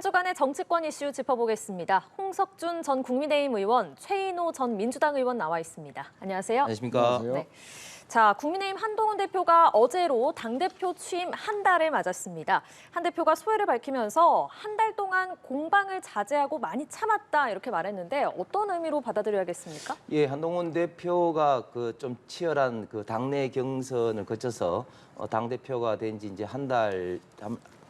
주간의 정치권 이슈 짚어보겠습니다. 홍석준 전 국민의힘 의원, 최인호 전 민주당 의원 나와 있습니다. 안녕하세요. 안녕하십니까. 네. 자, 국민의힘 한동훈 대표가 어제로 당대표 취임 한 달을 맞았습니다. 한 대표가 소회를 밝히면서 한 달 동안 공방을 자제하고 많이 참았다 이렇게 말했는데 어떤 의미로 받아들여야겠습니까? 예, 한동훈 대표가 그 좀 치열한 그 당내 경선을 거쳐서 당 대표가 된 지 이제 한 달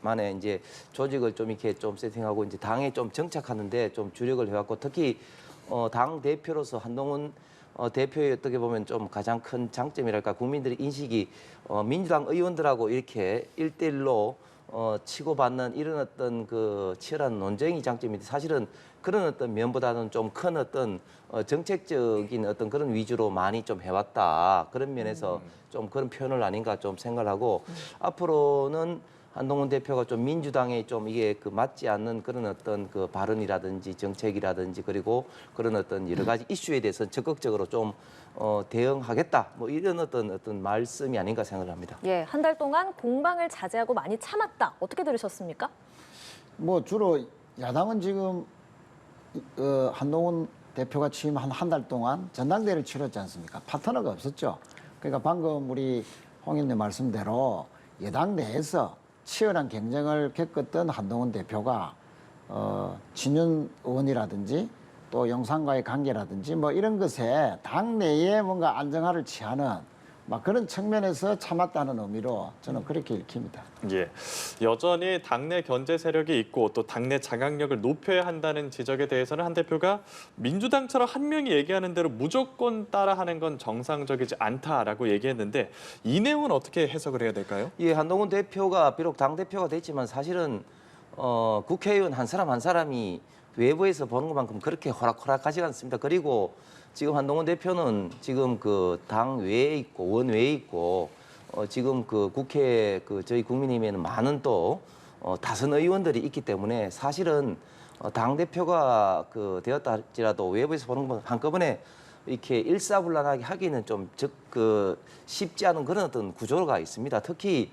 만에 이제 조직을 좀 이렇게 좀 세팅하고 이제 당에 좀 정착하는데 좀 주력을 해왔고 특히 당 대표로서 한동훈 대표의 어떻게 보면 좀 가장 큰 장점이랄까 국민들의 인식이 민주당 의원들하고 이렇게 1대1로 치고받는 이런 어떤 그 치열한 논쟁이 장점인데 사실은 그런 어떤 면보다는 좀 큰 어떤 정책적인 어떤 그런 위주로 많이 좀 해왔다 그런 면에서 좀 그런 표현을 아닌가 좀 생각을 하고 앞으로는 한동훈 대표가 좀 민주당에 좀 이게 그 맞지 않는 그런 어떤 그 발언이라든지 정책이라든지 그리고 그런 어떤 여러 가지 이슈에 대해서 적극적으로 좀 대응하겠다 뭐 이런 어떤 말씀이 아닌가 생각을 합니다. 예, 한 달 동안 공방을 자제하고 많이 참았다. 어떻게 들으셨습니까? 뭐 주로 야당은 지금 한동훈 대표가 취임한 한 달 동안 전당대회를 치렀지 않습니까? 파트너가 없었죠. 그러니까 방금 우리 홍 의원님 말씀대로 여당 내에서 치열한 경쟁을 겪었던 한동훈 대표가 진윤 의원이라든지 또 영상과의 관계라든지 뭐 이런 것에 당내에 뭔가 안정화를 취하는 막 그런 측면에서 참았다는 의미로 저는 그렇게 읽힙니다. 예, 여전히 당내 견제 세력이 있고 또 당내 장악력을 높여야 한다는 지적에 대해서는 한 대표가 민주당처럼 한 명이 얘기하는 대로 무조건 따라하는 건 정상적이지 않다라고 얘기했는데 이 내용은 어떻게 해석을 해야 될까요? 예, 한동훈 대표가 비록 당 대표가 됐지만 사실은 국회의원 한 사람 한 사람이 외부에서 보는 것만큼 그렇게 호락호락하지 않습니다. 그리고 지금 한동훈 대표는 지금 그 당 외에 있고 원 외에 있고 지금 그 국회 그 저희 국민의힘에는 많은 또 다선 의원들이 있기 때문에 사실은 당 대표가 그 되었다 할지라도 외부에서 보는 것 한꺼번에 이렇게 일사불란하게 하기는 좀 쉽지 않은 그런 어떤 구조가 있습니다. 특히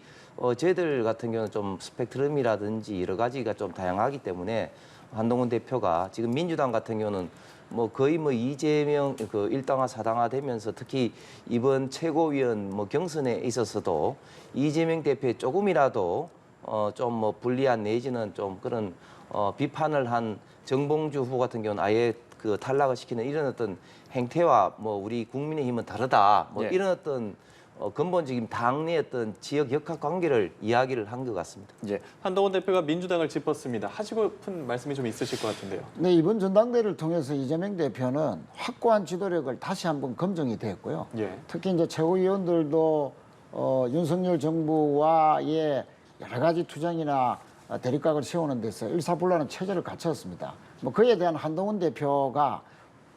저희들 같은 경우는 좀 스펙트럼이라든지 여러 가지가 좀 다양하기 때문에 한동훈 대표가 지금 민주당 같은 경우는 뭐 거의 뭐 이재명 그 일당화 사당화 되면서 특히 이번 최고위원 뭐 경선에 있어서도 이재명 대표의 조금이라도 좀 뭐 불리한 내지는 좀 그런 비판을 한 정봉주 후보 같은 경우는 아예 그 탈락을 시키는 이런 어떤 행태와 뭐 우리 국민의힘은 다르다 뭐 예. 이런 어떤 근본적인 당내 어떤 지역 역학 관계를 이야기를 한 것 같습니다. 예, 한동훈 대표가 민주당을 짚었습니다. 하시고픈 말씀이 좀 있으실 것 같은데요. 네, 이번 전당대회를 통해서 이재명 대표는 확고한 지도력을 다시 한번 검증이 됐고요. 예. 특히 이제 최고위원들도 윤석열 정부와의 여러 가지 투쟁이나 대립각을 세우는 데서 일사불란한 체제를 갖췄습니다. 뭐 그에 대한 한동훈 대표가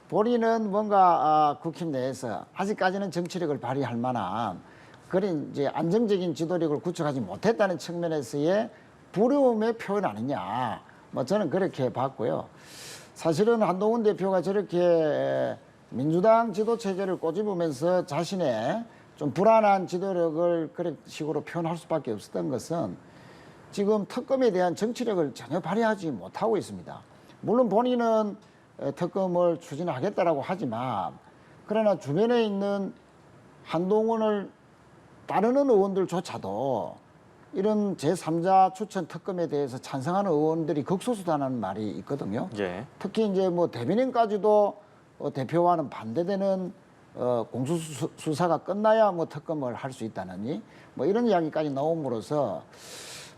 본인은 뭔가 국힘 내에서 아직까지는 정치력을 발휘할 만한 그런 이제 안정적인 지도력을 구축하지 못했다는 측면에서의 부러움의 표현 아니냐. 뭐 저는 그렇게 봤고요. 사실은 한동훈 대표가 저렇게 민주당 지도 체제를 꼬집으면서 자신의 좀 불안한 지도력을 그런 식으로 표현할 수밖에 없었던 것은 지금 특검에 대한 정치력을 전혀 발휘하지 못하고 있습니다. 물론 본인은 특검을 추진하겠다라고 하지만 그러나 주변에 있는 한동훈을 따르는 의원들조차도 이런 제3자 추천 특검에 대해서 찬성하는 의원들이 극소수다는 말이 있거든요. 예. 특히 이제 뭐 대변인까지도 대표와는 반대되는 공수수사가 끝나야 뭐 특검을 할 수 있다느니 뭐 이런 이야기까지 나옴으로써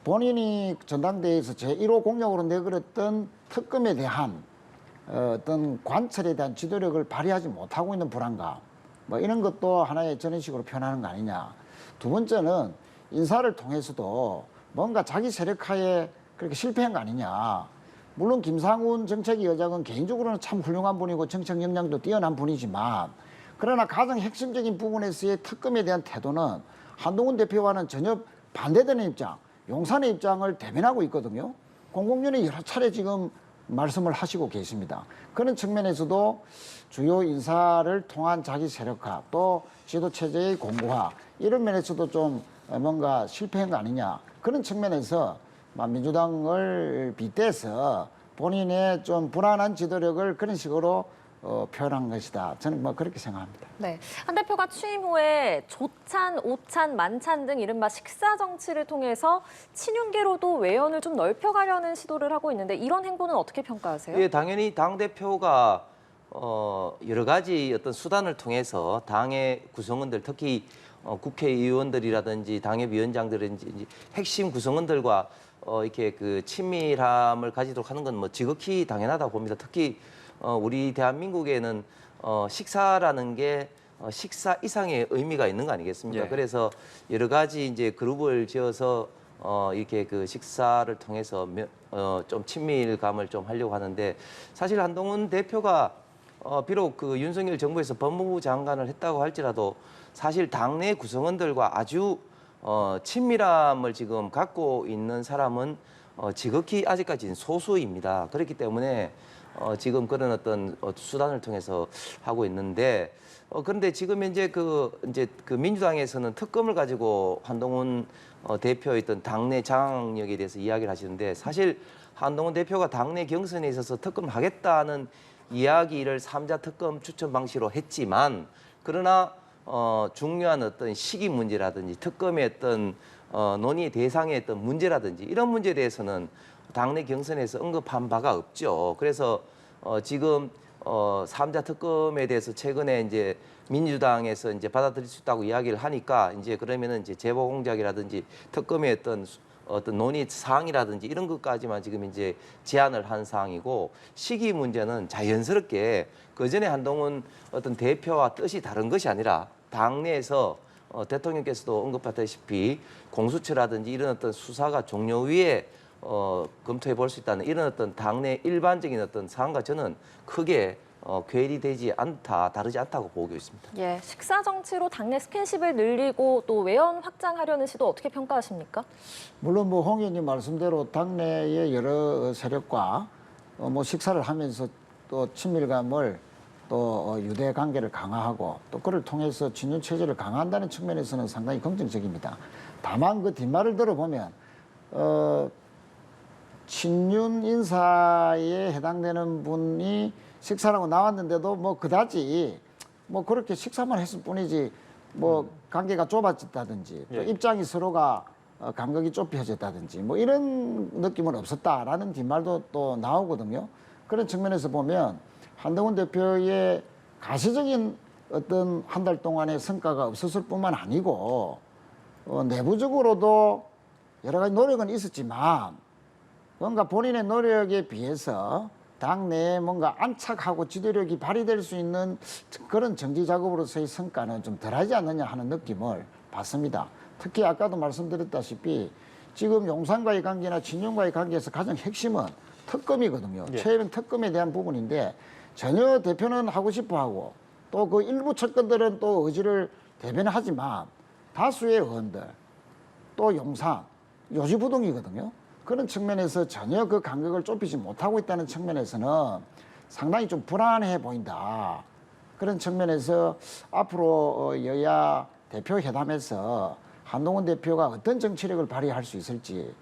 본인이 전당대회에서 제1호 공약으로 내걸었던 특검에 대한 어떤 관철에 대한 지도력을 발휘하지 못하고 있는 불안감 뭐 이런 것도 하나의 전형식으로 표현하는 거 아니냐. 두 번째는 인사를 통해서도 뭔가 자기 세력화에 그렇게 실패한 거 아니냐. 물론 김상훈 정책위 의장은 개인적으로는 참 훌륭한 분이고 정책 역량도 뛰어난 분이지만 그러나 가장 핵심적인 부분에서의 특검에 대한 태도는 한동훈 대표와는 전혀 반대되는 입장, 용산의 입장을 대변하고 있거든요. 공공연히 여러 차례 지금 말씀을 하시고 계십니다. 그런 측면에서도 주요 인사를 통한 자기 세력화 또 지도체제의 공고화 이런 면에서도 좀 뭔가 실패한 거 아니냐. 그런 측면에서 민주당을 빗대서 본인의 좀 불안한 지도력을 그런 식으로 표현한 것이다. 저는 뭐 그렇게 생각합니다. 네, 한 대표가 취임 후에 조찬, 오찬, 만찬 등 이른바 식사 정치를 통해서 친윤계로도 외연을 좀 넓혀가려는 시도를 하고 있는데 이런 행보는 어떻게 평가하세요? 예, 당연히 당 대표가 여러 가지 어떤 수단을 통해서 당의 구성원들, 특히 국회의원들이라든지 당협위원장들인지 핵심 구성원들과 이렇게 그 친밀함을 가지도록 하는 건 뭐 지극히 당연하다고 봅니다. 특히 우리 대한민국에는 식사라는 게 식사 이상의 의미가 있는 거 아니겠습니까? 예. 그래서 여러 가지 이제 그룹을 지어서 이렇게 그 식사를 통해서 좀 친밀감을 좀 하려고 하는데 사실 한동훈 대표가 비록 그 윤석열 정부에서 법무부 장관을 했다고 할지라도 사실 당내 구성원들과 아주 친밀함을 지금 갖고 있는 사람은 지극히 아직까지는 소수입니다. 그렇기 때문에 지금 그런 어떤 수단을 통해서 하고 있는데 그런데 지금 현재 그 민주당에서는 특검을 가지고 한동훈 대표의 어떤 당내 장악력에 대해서 이야기를 하시는데 사실 한동훈 대표가 당내 경선에 있어서 특검을 하겠다는 이야기를 3자 특검 추천 방식으로 했지만 그러나 중요한 어떤 시기 문제라든지 특검의 어떤 논의 대상의 어떤 문제라든지 이런 문제에 대해서는 당내 경선에서 언급한 바가 없죠. 그래서 지금 3자 특검에 대해서 최근에 이제 민주당에서 이제 받아들일 수 있다고 이야기를 하니까 이제 그러면은 이제 제보 공작이라든지 특검의 어떤 논의 사항이라든지 이런 것까지만 지금 이제 제안을 한 사항이고 시기 문제는 자연스럽게 그 전에 한동훈 어떤 대표와 뜻이 다른 것이 아니라 당내에서 대통령께서도 언급하다시피 공수처라든지 이런 어떤 수사가 종료 후에 검토해 볼 수 있다는 이런 어떤 당내 일반적인 어떤 사항과 저는 크게 괴리되지 않다, 다르지 않다고 보고 있습니다. 예, 식사 정치로 당내 스킨십을 늘리고 또 외연 확장하려는 시도 어떻게 평가하십니까? 물론 뭐 홍 의원님 말씀대로 당내의 여러 세력과 뭐 식사를 하면서 또 친밀감을 또 유대 관계를 강화하고 또 그를 통해서 친윤 체제를 강화한다는 측면에서는 상당히 긍정적입니다. 다만 그 뒷말을 들어보면 친윤 인사에 해당되는 분이 식사라고 나왔는데도 뭐 그다지 뭐 그렇게 식사만 했을 뿐이지 뭐 관계가 좁아졌다든지 또 예. 입장이 서로가 간격이 좁혀졌다든지 뭐 이런 느낌은 없었다라는 뒷말도 또 나오거든요. 그런 측면에서 보면 한동훈 대표의 가시적인 어떤 한 달 동안의 성과가 없었을 뿐만 아니고 내부적으로도 여러 가지 노력은 있었지만 뭔가 본인의 노력에 비해서 당내에 뭔가 안착하고 지도력이 발휘될 수 있는 그런 정치 작업으로서의 성과는 좀 덜하지 않느냐 하는 느낌을 받습니다. 특히 아까도 말씀드렸다시피 지금 용산과의 관계나 친윤과의 관계에서 가장 핵심은 특검이거든요. 예. 최근 특검에 대한 부분인데 전혀 대표는 하고 싶어 하고 또 그 일부 측근들은 또 의지를 대변하지만 다수의 의원들 또 용산 요지부동이거든요. 그런 측면에서 전혀 그 간격을 좁히지 못하고 있다는 측면에서는 상당히 좀 불안해 보인다. 그런 측면에서 앞으로 여야 대표 회담에서 한동훈 대표가 어떤 정치력을 발휘할 수 있을지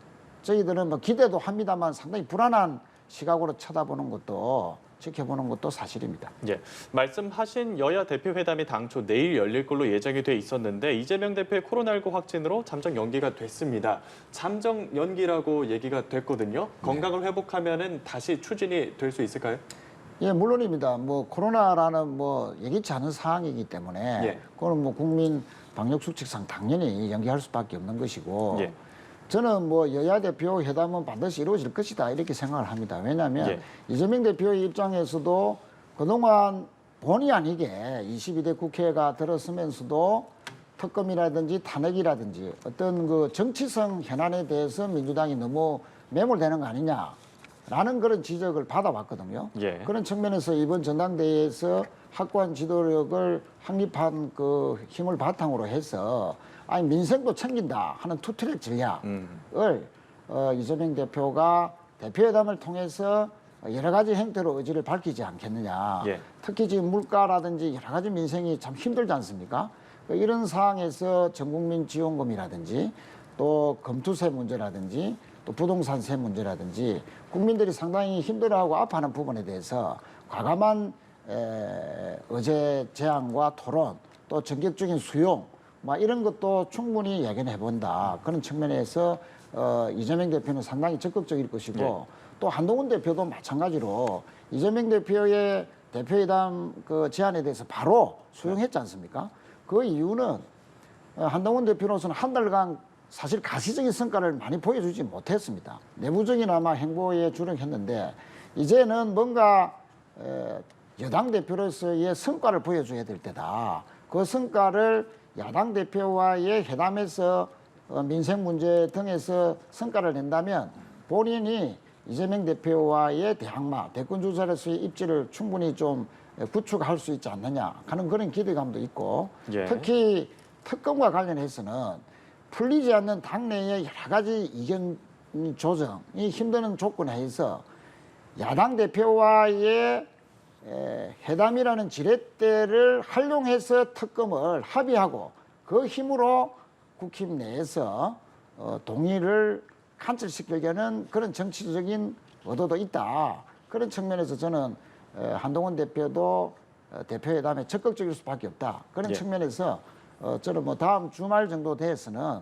저희들은 뭐 기대도 합니다만 상당히 불안한 시각으로 쳐다보는 것도 지켜보는 것도 사실입니다. 예, 말씀하신 여야 대표 회담이 당초 내일 열릴 걸로 예정이 돼 있었는데 이재명 대표의 코로나19 확진으로 잠정 연기가 됐습니다. 잠정 연기라고 얘기가 됐거든요. 건강을 회복하면은 다시 추진이 될 수 있을까요? 예, 물론입니다. 뭐 코로나라는 뭐 예기치 않은 상황이기 때문에 예. 그거는 뭐 국민 방역 수칙상 당연히 연기할 수밖에 없는 것이고 예. 저는 뭐 여야 대표 회담은 반드시 이루어질 것이다 이렇게 생각을 합니다. 왜냐하면 예. 이재명 대표의 입장에서도 그동안 본의 아니게 22대 국회가 들어서면서도 특검이라든지 탄핵이라든지 어떤 그 정치성 현안에 대해서 민주당이 너무 매몰되는 거 아니냐라는 그런 지적을 받아왔거든요. 예. 그런 측면에서 이번 전당대회에서 확고한 지도력을 확립한 그 힘을 바탕으로 해서 아니 민생도 챙긴다 하는 투트랙 전략을 이재명 대표가 대표회담을 통해서 여러 가지 행태로 의지를 밝히지 않겠느냐. 예. 특히 지금 물가라든지 여러 가지 민생이 참 힘들지 않습니까? 이런 상황에서 전국민 지원금이라든지 또 검투세 문제라든지 또 부동산세 문제라든지 국민들이 상당히 힘들어하고 아파하는 부분에 대해서 과감한 의제 제안과 토론 또 전격적인 수용 뭐 이런 것도 충분히 예견해 본다. 그런 측면에서 이재명 대표는 상당히 적극적일 것이고 네. 또 한동훈 대표도 마찬가지로 이재명 대표의 대표회담 그 제안에 대해서 바로 수용했지 않습니까? 그 이유는 한동훈 대표로서는 한 달간 사실 가시적인 성과를 많이 보여주지 못했습니다. 내부적인 행보에 주력했는데 이제는 뭔가 여당 대표로서의 성과를 보여줘야 될 때다. 그 성과를 야당 대표와의 회담에서 민생 문제 등에서 성과를 낸다면 본인이 이재명 대표와의 대항마, 대권 주자로서의 입지를 충분히 좀 구축할 수 있지 않느냐 하는 그런 기대감도 있고 예. 특히 특검과 관련해서는 풀리지 않는 당내의 여러 가지 이견 조정이 힘드는 조건 하에서 야당 대표와의 회담이라는 지렛대를 활용해서 특검을 합의하고 그 힘으로 국힘 내에서 동의를 관철시키려는 그런 정치적인 의도도 있다. 그런 측면에서 저는 한동훈 대표도 대표회담에 적극적일 수밖에 없다. 그런 예. 측면에서 저는 뭐 다음 주말 정도 돼서는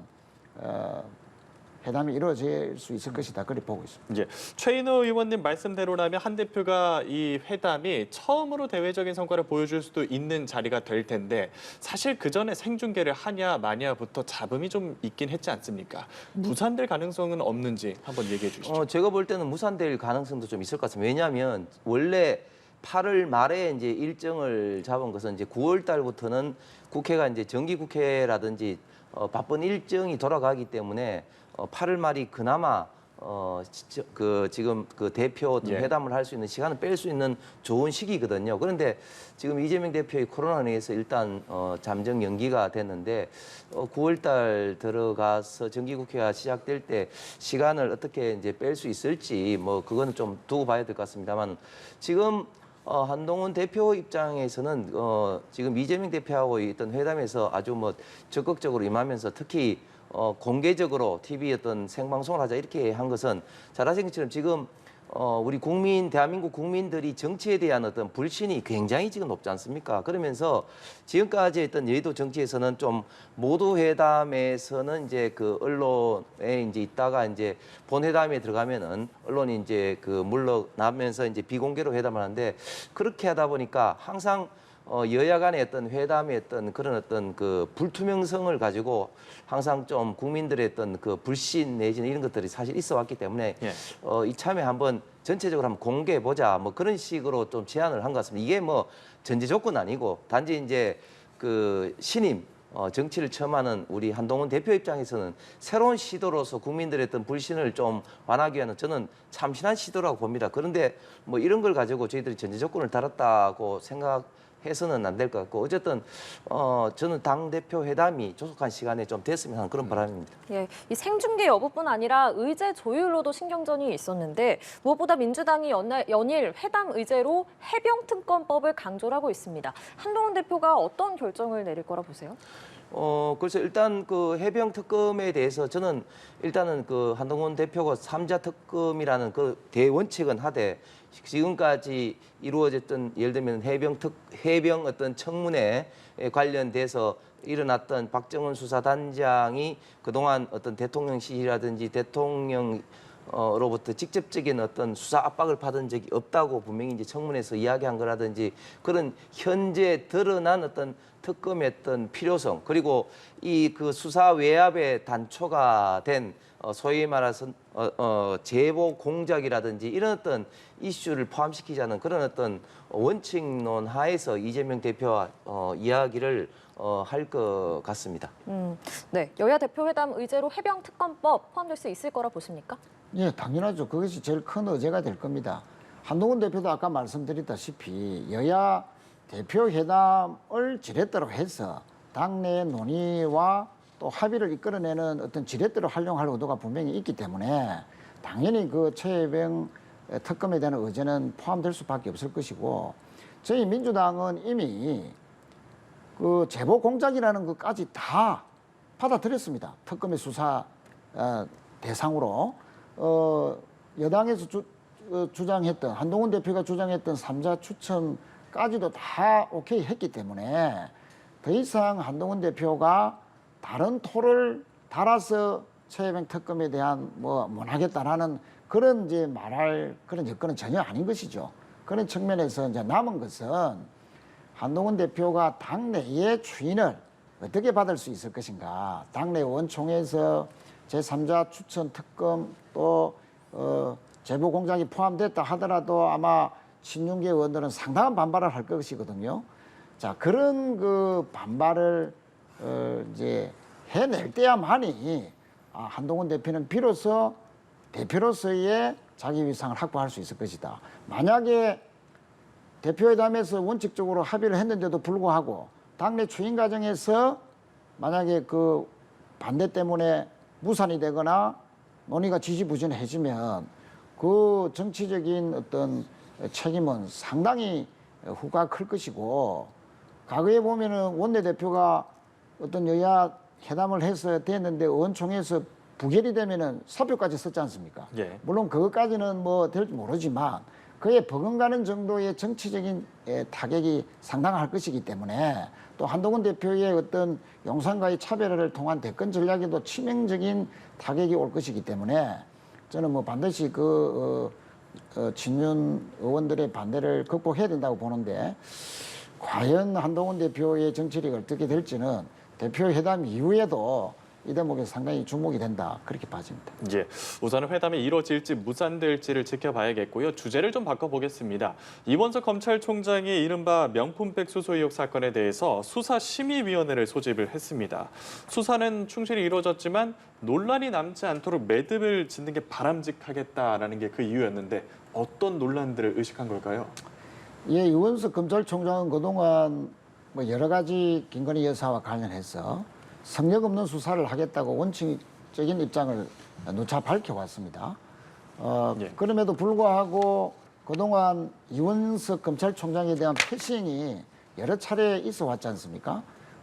회담이 이루어질 수 있을 것이다. 그렇게 보고 있습니다. 예. 최인호 의원님 말씀대로라면 한 대표가 이 회담이 처음으로 대외적인 성과를 보여줄 수도 있는 자리가 될 텐데 사실 그 전에 생중계를 하냐 마냐부터 잡음이 좀 있긴 했지 않습니까? 무산될 가능성은 없는지 한번 얘기해 주시죠. 제가 볼 때는 무산될 가능성도 좀 있을 것 같습니다. 왜냐하면 원래 8월 말에 이제 일정을 잡은 것은 이제 9월 달부터는 국회가 이제 정기국회라든지 바쁜 일정이 돌아가기 때문에 8월 말이 그나마 지금 그 대표 어떤 예. 회담을 할 수 있는 시간을 뺄 수 있는 좋은 시기거든요. 그런데 지금 이재명 대표의 코로나로 인해서 일단 잠정 연기가 됐는데 9월 달 들어가서 정기국회가 시작될 때 시간을 어떻게 이제 뺄 수 있을지 뭐 그거는 좀 두고 봐야 될 것 같습니다만 지금 한동훈 대표 입장에서는 지금 이재명 대표하고 있던 회담에서 아주 뭐 적극적으로 임하면서 특히 공개적으로 TV 어떤 생방송을 하자 이렇게 한 것은 잘 아시는 것처럼 지금 우리 대한민국 국민들이 정치에 대한 어떤 불신이 굉장히 지금 높지 않습니까? 그러면서 지금까지 했던 여의도 정치에서는 좀 모두 회담에서는 이제 그 언론에 이제 있다가 이제 본 회담에 들어가면은 언론이 이제 그 물러나면서 이제 비공개로 회담을 하는데 그렇게 하다 보니까 항상 여야 간의 어떤 회담의 어떤 그런 어떤 그 불투명성을 가지고 항상 좀 국민들의 어떤 그 불신 내지는 이런 것들이 사실 있어 왔기 때문에 예. 이참에 한번 전체적으로 한번 공개해 보자 뭐 그런 식으로 좀 제안을 한 것 같습니다. 이게 뭐 전제 조건 아니고 단지 이제 그 신임 정치를 처음 하는 우리 한동훈 대표 입장에서는 새로운 시도로서 국민들의 어떤 불신을 좀 완화하기 위한 저는 참신한 시도라고 봅니다. 그런데 뭐 이런 걸 가지고 저희들이 전제 조건을 달았다고 해서는 안 될 것 같고 어쨌든 저는 당 대표 회담이 조속한 시간에 좀 됐으면 하는 그런 바람입니다. 예, 이 생중계 여부뿐 아니라 의제 조율로도 신경전이 있었는데 무엇보다 민주당이 연일 회담 의제로 해병특검법을 강조를 하고 있습니다. 한동훈 대표가 어떤 결정을 내릴 거라 보세요? 그래서 일단 그 해병 특검에 대해서 저는 일단은 그 한동훈 대표가 3자 특검이라는 그 대원칙은 하되 지금까지 이루어졌던 예를 들면 해병 어떤 청문회 관련돼서 일어났던 박정훈 수사단장이 그동안 어떤 대통령실이라든지 대통령으로부터 직접적인 어떤 수사 압박을 받은 적이 없다고 분명히 이제 청문회에서 이야기한 거라든지 그런 현재 드러난 어떤 특검의 어떤 필요성 그리고 이 그 수사 외압의 단초가 된 소위 말해서 제보 공작이라든지 이런 어떤 이슈를 포함시키자는 그런 어떤 원칙론 하에서 이재명 대표와 이야기를 할 것 같습니다. 네, 여야 대표 회담 의제로 해병특검법 포함될 수 있을 거라 보십니까? 예, 당연하죠. 그것이 제일 큰 의제가 될 겁니다. 한동훈 대표도 아까 말씀드렸다시피 여야 대표 회담을 지렛대로 해서 당내 논의와 또 합의를 이끌어내는 어떤 지렛대로 활용할 의도가 분명히 있기 때문에 당연히 그 최혜병 특검에 대한 의제는 포함될 수밖에 없을 것이고 저희 민주당은 이미 그 제보 공작이라는 것까지 다 받아들였습니다. 특검의 수사 대상으로 여당에서 주장했던 한동훈 대표가 주장했던 3자 추천까지도 다 오케이 했기 때문에 더 이상 한동훈 대표가 다른 토를 달아서 최혜병 특검에 대한 뭐 못하겠다라는 그런 이제 말할 그런 여건은 전혀 아닌 것이죠. 그런 측면에서 이제 남은 것은 한동훈 대표가 당내의 추인을 어떻게 받을 수 있을 것인가. 당내 원총회에서 제3자 추천 특검 또 제보 공작이 포함됐다 하더라도 아마 친윤계 의원들은 상당한 반발을 할 것이거든요. 자, 그런 그 반발을 이제 해낼 때야만이 한동훈 대표는 비로소 대표로서의 자기 위상을 확보할 수 있을 것이다. 만약에 대표회담에서 원칙적으로 합의를 했는데도 불구하고 당내 추인 과정에서 만약에 그 반대 때문에 무산이 되거나 논의가 지지부진해지면 그 정치적인 어떤 책임은 상당히 후가 클 것이고, 과거에 보면은 원내대표가 어떤 여야 회담을 해서 됐는데 의원총회에서 부결이 되면은 사표까지 썼지 않습니까? 예. 물론 그것까지는 뭐 될지 모르지만 그에 버금가는 정도의 정치적인 타격이 상당할 것이기 때문에, 또 한동훈 대표의 어떤 용산과의 차별화를 통한 대권 전략에도 치명적인 타격이 올 것이기 때문에 저는 뭐 반드시 친윤 의원들의 반대를 극복해야 된다고 보는데, 과연 한동훈 대표의 정치력이 어떻게 될지는 대표회담 이후에도 이 대목에 상당히 주목이 된다, 그렇게 봐집니다. 예, 우선은 회담이 이루어질지 무산될지를 지켜봐야겠고요. 주제를 좀 바꿔보겠습니다. 이원석 검찰총장이 이른바 명품백 수수 의혹 사건에 대해서 수사심의위원회를 소집을 했습니다. 수사는 충실히 이루어졌지만 논란이 남지 않도록 매듭을 짓는 게 바람직하겠다라는 게 그 이유였는데 어떤 논란들을 의식한 걸까요? 예, 이원석 검찰총장은 그동안 뭐 여러 가지 김건희 여사와 관련해서 성역 없는 수사를 하겠다고 원칙적인 입장을 누차 밝혀왔습니다. 예. 그럼에도 불구하고 그동안 이원석 검찰총장에 대한 패싱이 여러 차례 있어 왔지 않습니까?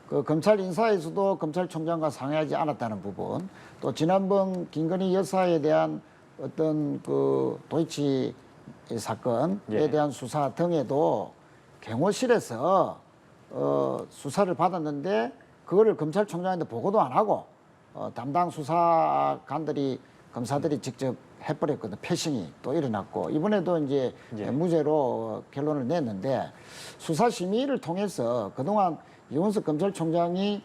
그 검찰 인사에서도 검찰총장과 상의하지 않았다는 부분, 또 지난번 김건희 여사에 대한 어떤 그 도이치 사건에 예. 대한 수사 등에도 경호실에서 수사를 받았는데 그거를 검찰총장한테 보고도 안 하고 담당 수사관들이 검사들이 직접 해버렸거든. 패싱이 또 일어났고, 이번에도 이제 예. 무죄로 결론을 냈는데, 수사심의를 통해서 그동안 이원석 검찰총장이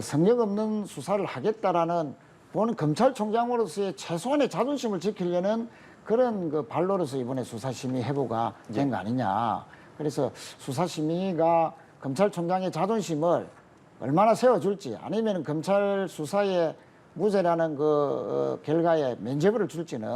성역 없는 수사를 하겠다라는 본 검찰총장으로서의 최소한의 자존심을 지키려는 그런 그 발로로서 이번에 수사심의 해부가 된 거 아니냐. 그래서 수사심의가 검찰총장의 자존심을 얼마나 세워줄지, 아니면 검찰 수사에 무죄라는 그 결과에 면죄부를 줄지는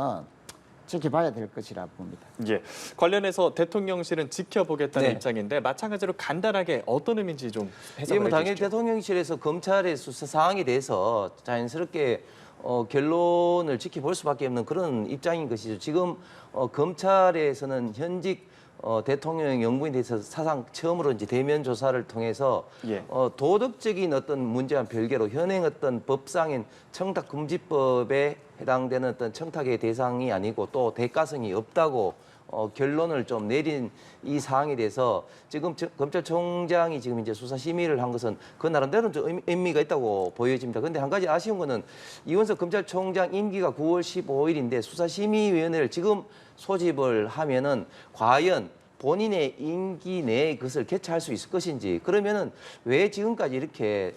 지켜봐야 될 것이라 봅니다. 예, 관련해서 대통령실은 지켜보겠다는 네. 입장인데 마찬가지로 간단하게 어떤 의미인지 좀 예, 해석을 뭐 당연히 해주시죠. 대통령실에서 검찰의 수사 사항에 대해서 자연스럽게 결론을 지켜볼 수밖에 없는 그런 입장인 것이죠. 지금 검찰에서는 현직 대통령 연구인에 대해서 사상 처음으로 이제 대면 조사를 통해서 예. 도덕적인 어떤 문제와 별개로 현행 어떤 법상인 청탁금지법에 해당되는 어떤 청탁의 대상이 아니고 또 대가성이 없다고 결론을 좀 내린 이 사항에 대해서 지금 검찰총장이 지금 이제 수사 심의를 한 것은 그 나름대로 좀 의미가 있다고 보여집니다. 그런데 한 가지 아쉬운 거는 이원석 검찰총장 임기가 9월 15일인데 수사심의위원회를 지금 소집을 하면은 과연 본인의 임기 내에 그것을 개최할 수 있을 것인지, 그러면은 왜 지금까지 이렇게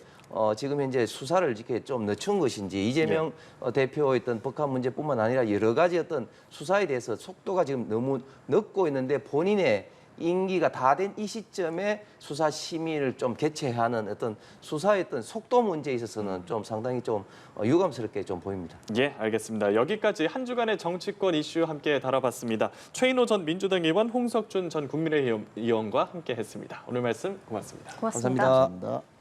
지금 현재 수사를 이렇게 좀 늦춘 것인지, 이재명 대표의 어떤 법한 문제뿐만 아니라 여러 가지 어떤 수사에 대해서 속도가 지금 너무 늦고 있는데 본인의 임기가 다 된 이 시점에 수사 심의를 좀 개최하는 어떤 수사의 어떤 속도 문제에 있어서는 좀 상당히 좀 유감스럽게 좀 보입니다. 예, 알겠습니다. 여기까지 한 주간의 정치권 이슈 함께 다뤄봤습니다. 최인호 전 민주당 의원, 홍석준 전 국민의힘 의원과 함께했습니다. 오늘 말씀 고맙습니다. 고맙습니다. 감사합니다. 감사합니다.